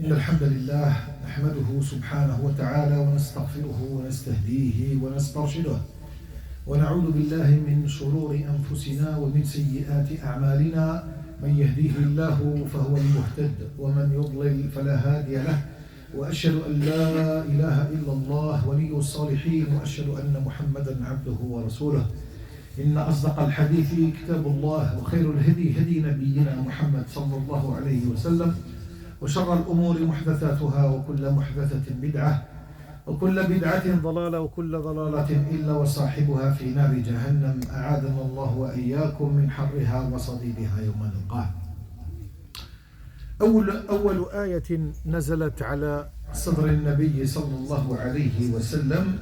إن الحمد لله نحمده سبحانه وتعالى ونستغفره ونستهديه ونسترشده ونعوذ بالله من شرور أنفسنا ومن سيئات أعمالنا من يهديه الله فهو المهتد ومن يضلل فلا هادي له وأشهد أن لا إله إلا الله ولي الصالحين وأشهد أن محمدا عبده ورسوله إن أصدق الحديث كتاب الله وخير الهدي هدي نبينا محمد صلى الله عليه وسلم وشر الأمور محدثاتها وكل محدثة بدعة وكل بدعة ضلالة وكل ضلالة إلا وصاحبها في نار جهنم أعاذنا الله وإياكم من حرها وصديدها يوم نلقاه. أول آية نزلت على صدر النبي صلى الله عليه وسلم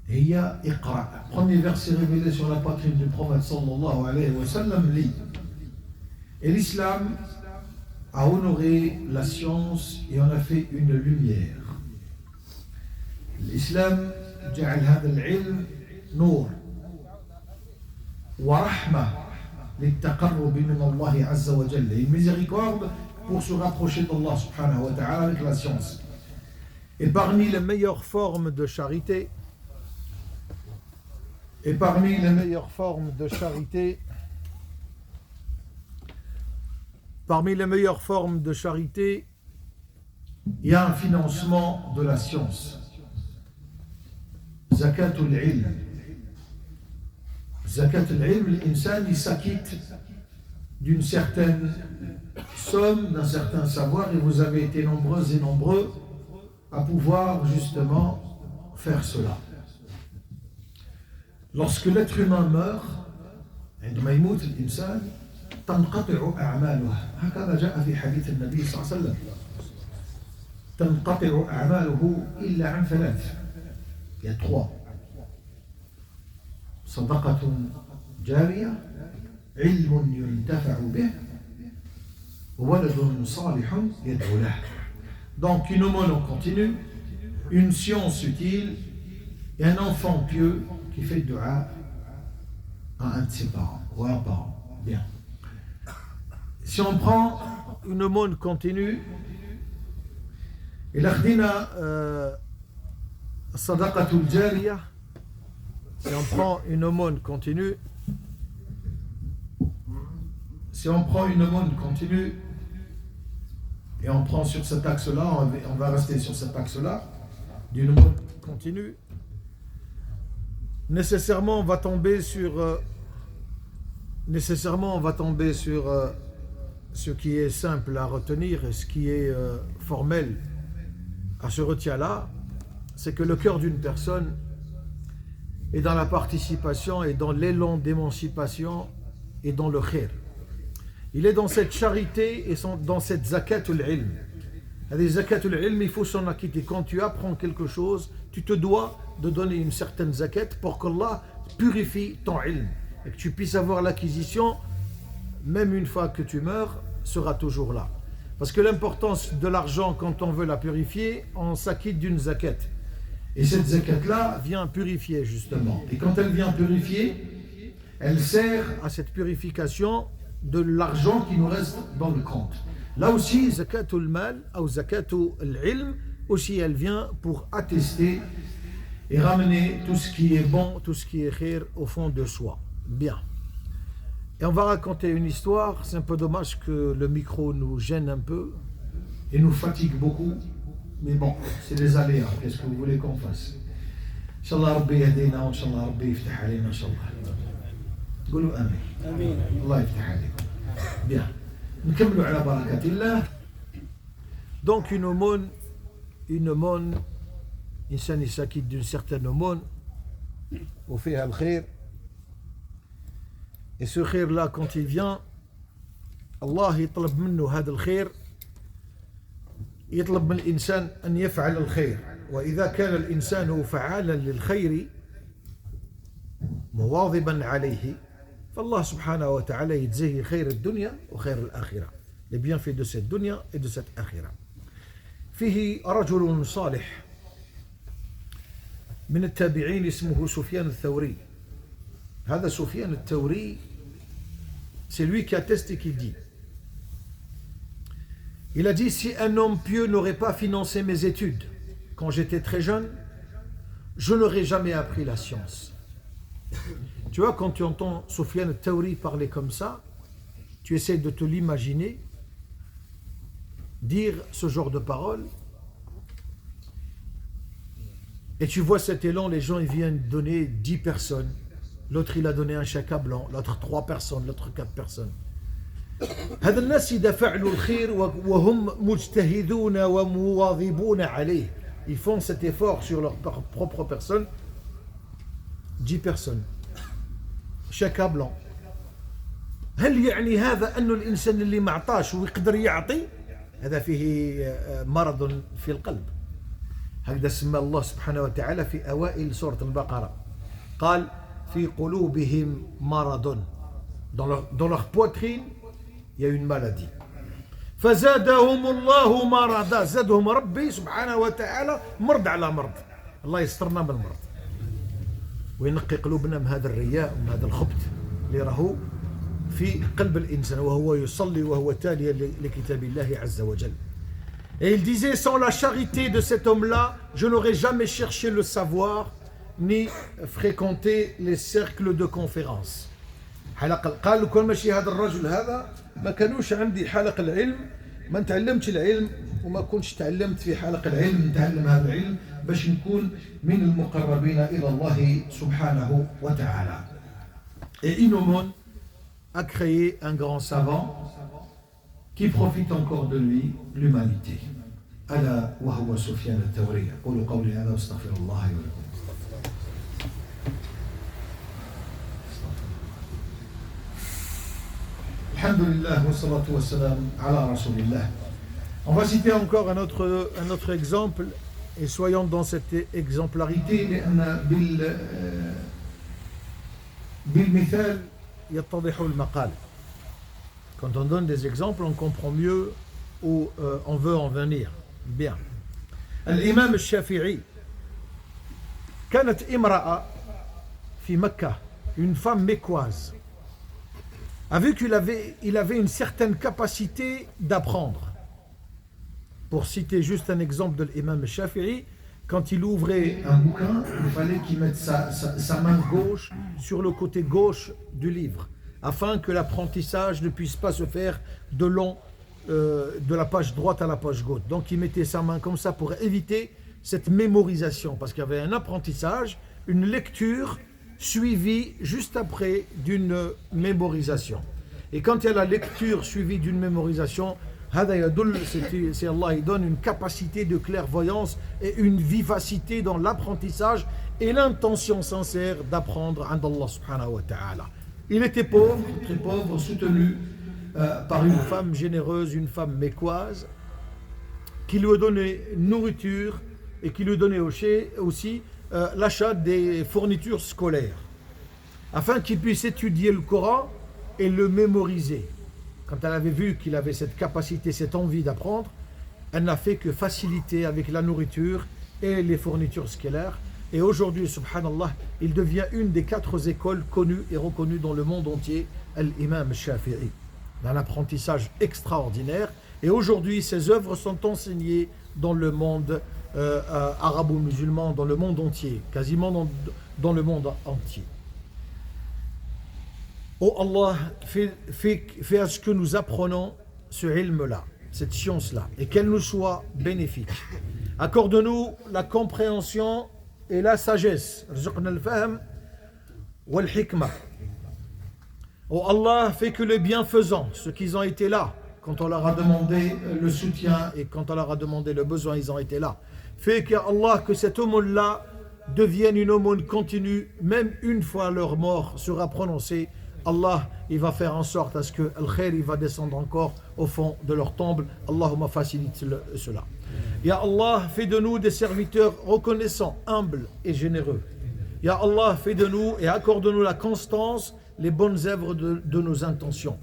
هي اقرأ. Premier verset révélé sur la poitrine du prophète sallallahu alayhi wa sallam lit. Et l'islam a honoré la science et en a fait une lumière. L'islam جعل هذا العلم نور ورحمة للتقرب من الله عز وجل, une miséricorde pour se rapprocher d'Allah subhanahu wa ta'ala avec la science. Et parmi les meilleures formes de charité, il y a un financement de la science. Zakatul ilm. Zakatul ilm, l'insan il s'acquitte d'une certaine somme, d'un certain savoir, et vous avez été nombreux et nombreux à pouvoir justement faire cela. Lorsque l'être humain meurt, عندما يموت الإنسان تنقطع أعماله. هكذا جاء في حديث النبي صلى الله عليه وسلم. تنقطع أعماله إلا عن ثلاث. Il y a trois. صدقة جارية, علم ينتفع به, ولد صالح يدعو له. Donc une aumône en continu, une science utile et un enfant pieux qui fait dua à un de ses parents ou à un parent. Bien. Si on prend une aumône continue, et l'akhdina sadaqatul jariya, si on prend une aumône continue, et on prend sur cet axe-là, on va rester sur cet axe-là, d'une aumône continue, nécessairement on va tomber sur ce qui est simple à retenir et ce qui est formel à se retirer là, c'est que le cœur d'une personne est dans la participation et dans l'élan d'émancipation et dans le khair. Il est dans cette charité et dans cette zakatul ilm. Les zakatul ilm, il faut s'en acquitter. Quand tu apprends quelque chose, tu te dois de donner une certaine zakat pour qu'Allah purifie ton ilm et que tu puisses avoir l'acquisition, même une fois que tu meurs, sera toujours là. Parce que l'importance de l'argent, quand on veut la purifier, on s'acquitte d'une zakat. Et cette zakat-là vient purifier justement. Et quand elle vient purifier, elle sert à cette purification de l'argent qui nous reste dans le compte. Là aussi, zakatul mal ou zakatul ilm, aussi elle vient pour attester et ramener tout ce qui est bon, tout ce qui est khair au fond de soi. Bien. Et on va raconter une histoire. C'est un peu dommage que le micro nous gêne un peu et nous fatigue beaucoup. Mais bon, c'est les aléas. Qu'est-ce que vous voulez qu'on fasse? Inch'Allah Rabbi yahdina wa Inch'Allah Rabbi yaftah alayna Inch'Allah. قولوا آمين. آمين. الله يفتح عليكم. Bien. نكملوا على بركة الله. Donc une aumône, l'insan il s'acquitte d'une certaine aumône, وفيها الخير. Et ce khair là, quand il vient, Allah يطلب منه هذا الخير, يطلب من الإنسان أن يفعل الخير. وإذا كان الإنسان فعالا للخير مواظبا عليه, فالله سبحانه وتعالى يجزيه خير الدنيا وخير الآخرة. Les bienfaits de cette dunya et de cette akhira. فيه رجل صالح من التابعين اسمه سفيان الثوري. هذا سفيان الثوري, c'est lui qui atteste et qui dit: Il a dit, si un homme pieux n'aurait pas financé mes études quand j'étais très jeune, je n'aurais jamais appris la science. Tu vois, quand tu entends Soufiane Taouri parler comme ça, tu essaies de te l'imaginer, dire ce genre de paroles, et tu vois cet élan, les gens ils viennent donner 10 personnes, l'autre il a donné un chèque à blanc, l'autre 3 personnes, l'autre 4 personnes. هذا الناس إذا فعلوا الخير وهم مجتهدون ومواظبون عليه, ils font cet effort sur leur propre personne, 10 personnes, chèque à blanc. هل يعني هذا أن الإنسان اللي ما عطاش ويقدر يعطي هذا فيه مرض في القلب؟ هكذا سمى الله سبحانه وتعالى في أوائل سورة البقرة, قال في قلوبهم مرض, dans leur poitrine il y a une maladie. فزادهم الله مرضا, زادهم ربي سبحانه وتعالى مرض على مرض. الله يسترنا من المرض وينقي قلوبنا من هذا الرياء ومن هذا الخبث اللي راهو في قلب الإنسان وهو يصلي وهو تالي لكتاب الله عز وجل. Et il disait, sans la charité de cet homme-là, je n'aurais jamais cherché le savoir ni fréquenté les cercles de conférences. قال لو كان ماشي هذا الرجل هذا ما كانوش عندي حلق العلم, ما نتعلمتش العلم وما كنتش تعلمت في حلق العلم, نتعلم هذا العلم باش نكون من المقربين إلى الله سبحانه وتعالى. Et Inomon a créé un grand savant qui profite encore de lui l'humanité. ألا وهو سفيان الثوري. أقول قولي هذا واستغفر الله ولكم. Alhamdulillah wa salatu wa salam ala rasulillah. On va citer encore un autre exemple et soyons dans cette exemplarité. بالمثال يتضح المقال. Quand on donne des exemples, on comprend mieux où on veut en venir. Bien. الإمام الشافعي كانت امرأة في مكة, une femme mécoise, a vu qu'il avait une certaine capacité d'apprendre. Pour citer juste un exemple de l'imam Shafi'i, quand il ouvrait un bouquin, il fallait qu'il mette sa main gauche sur le côté gauche du livre, afin que l'apprentissage ne puisse pas se faire de la page droite à la page gauche. Donc il mettait sa main comme ça pour éviter cette mémorisation, parce qu'il y avait un apprentissage, une lecture suivie juste après d'une mémorisation. Et quand il y a la lecture suivie d'une mémorisation, c'est Allah, il donne une capacité de clairvoyance et une vivacité dans l'apprentissage et l'intention sincère d'apprendre d'Allah subhanahu wa ta'ala. Il était pauvre, très pauvre, soutenu par une femme généreuse, une femme mécoise, qui lui donnait nourriture et qui lui donnait aussi l'achat des fournitures scolaires, afin qu'il puisse étudier le Coran et le mémoriser. Quand elle avait vu qu'il avait cette capacité, cette envie d'apprendre, elle n'a fait que faciliter avec la nourriture et les fournitures scolaires. Et aujourd'hui, subhanallah, il devient une des 4 écoles connues et reconnues dans le monde entier, l'imam Shafi'i, d'un apprentissage extraordinaire. Et aujourd'hui, ses œuvres sont enseignées dans le monde arabo-musulman, dans le monde entier, quasiment dans le monde entier. Oh Allah, fais à ce que nous apprenons ce ilm-là, cette science-là, et qu'elle nous soit bénéfique. Accorde-nous la compréhension et la sagesse. Oh Allah, fais que les bienfaisants, ceux qui ont été là, quand on leur a demandé le soutien et quand on leur a demandé le besoin, ils ont été là. Fais qu'Allah, que cette aumône-là devienne une aumône continue, même une fois leur mort sera prononcée. Allah, il va faire en sorte à ce que Al-Khair, il va descendre encore au fond de leur tombe. Allahumma facilite cela. Ya Allah, fais de nous des serviteurs reconnaissants, humbles et généreux. Ya Allah, fais de nous et accorde-nous la constance, les bonnes œuvres de nos intentions.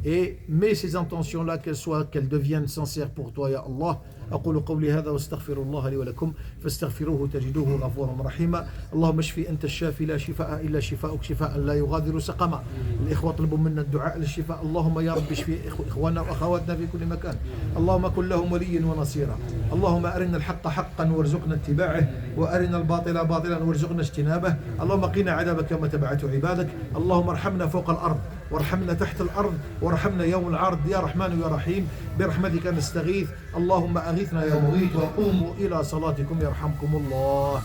et mets ces intentions-là, qu'elles deviennent sincères pour toi, ya Allah. أقول قولي هذا واستغفر الله لي ولكم فاستغفروه تجدوه غفورا رحيما. اللهم اشفي أنت الشافي لا شفاء إلا شفاءك شفاء لا يغادر سقما. الإخوة طلبوا منا الدعاء للشفاء. اللهم يا رب اشفي إخواننا وأخواتنا في كل مكان. اللهم كن لهم وليا ونصيرا. اللهم أرنا الحق حقا وارزقنا اتباعه وأرنا الباطل باطلا وارزقنا اجتنابه. اللهم قنا عذابك يوم تبعث عبادك. اللهم ارحمنا فوق الأرض وارحمنا تحت الأرض وارحمنا يوم العرض يا رحمن يا رحيم برحمتك نستغيث. اللهم أغثنا يا مغيث وقوموا إلى صلاتكم يرحمكم الله.